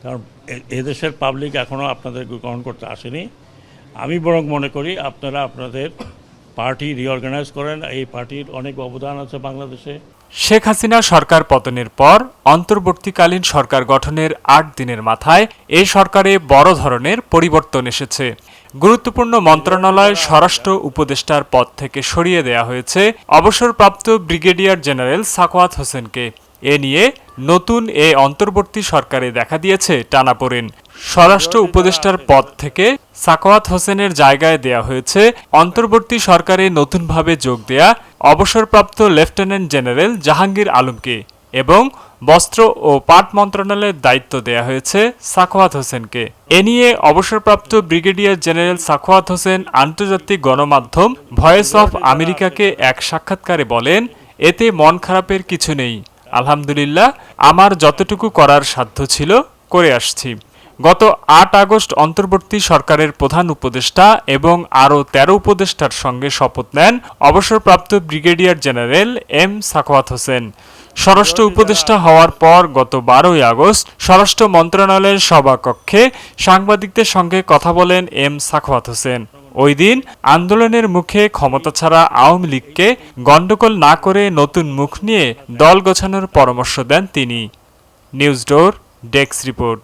কারণ এদেশের পাবলিক এখনও আপনাদেরকে গ্রহণ করতে আসেনি। আমি বরং মনে করি আপনারা আপনাদের পার্টি রিঅর্গানাইজ করেন। এই পার্টির অনেক অবদান আছে বাংলাদেশে। শেখ হাসিনা সরকার পতনের পর অন্তর্বর্তীকালীন সরকার গঠনের ৮ দিনের মাথায় এই সরকারে বড় ধরনের পরিবর্তন এসেছে। গুরুত্বপূর্ণ মন্ত্রণালয় স্বরাষ্ট্র উপদেষ্টার পদ থেকে সরিয়ে দেয়া হয়েছে অবসরপ্রাপ্ত ব্রিগেডিয়ার জেনারেল সাখাওয়াত হোসেনকে। এ নিয়ে নতুন এ অন্তর্বর্তী সরকারে দেখা দিয়েছে টানাপোড়েন। স্বরাষ্ট্র উপদেষ্টার পদ থেকে সাখাওয়াত হোসেনের জায়গায় দেয়া হয়েছে অন্তর্বর্তী সরকারে নতুনভাবে যোগ দেয়া অবসরপ্রাপ্ত লেফটেন্যান্ট জেনারেল জাহাঙ্গীর আলমকে এবং বস্ত্র ও পাট মন্ত্রণালয়ের দায়িত্ব দেয়া হয়েছে সাখাওয়াত হোসেনকে। এ নিয়ে অবসরপ্রাপ্ত ব্রিগেডিয়ার জেনারেল সাখাওয়াত হোসেন আন্তর্জাতিক গণমাধ্যম ভয়েস অফ আমেরিকাকে এক সাক্ষাৎকারে বলেন, এতে মন খারাপের কিছু নেই। আলহামদুলিল্লাহ, আমার যতটুকু করার সাধ্য ছিল করে আসছি। গত ৮ আগস্ট অন্তর্বর্তী সরকারের প্রধান উপদেষ্টা এবং আরও ১৩ উপদেষ্টার সঙ্গে শপথ নেন অবসরপ্রাপ্ত brigadier general M Sakhawat Hossain. স্বরাষ্ট্র উপদেষ্টা হওয়ার পর গত ১২ই আগস্ট স্বরাষ্ট্র মন্ত্রণালয়ের সভাকক্ষে সাংবাদিকদের সঙ্গে কথা বলেন এম সাখাওয়াত হোসেন। ওই দিন আন্দোলনের মুখে ক্ষমতা ছাড়া আওয়ামী লীগকে গণ্ডগোল না করে নতুন মুখ নিয়ে দল গোছানোর পরামর্শ দেন তিনি। নিউজ ডোর ডেস্ক রিপোর্ট।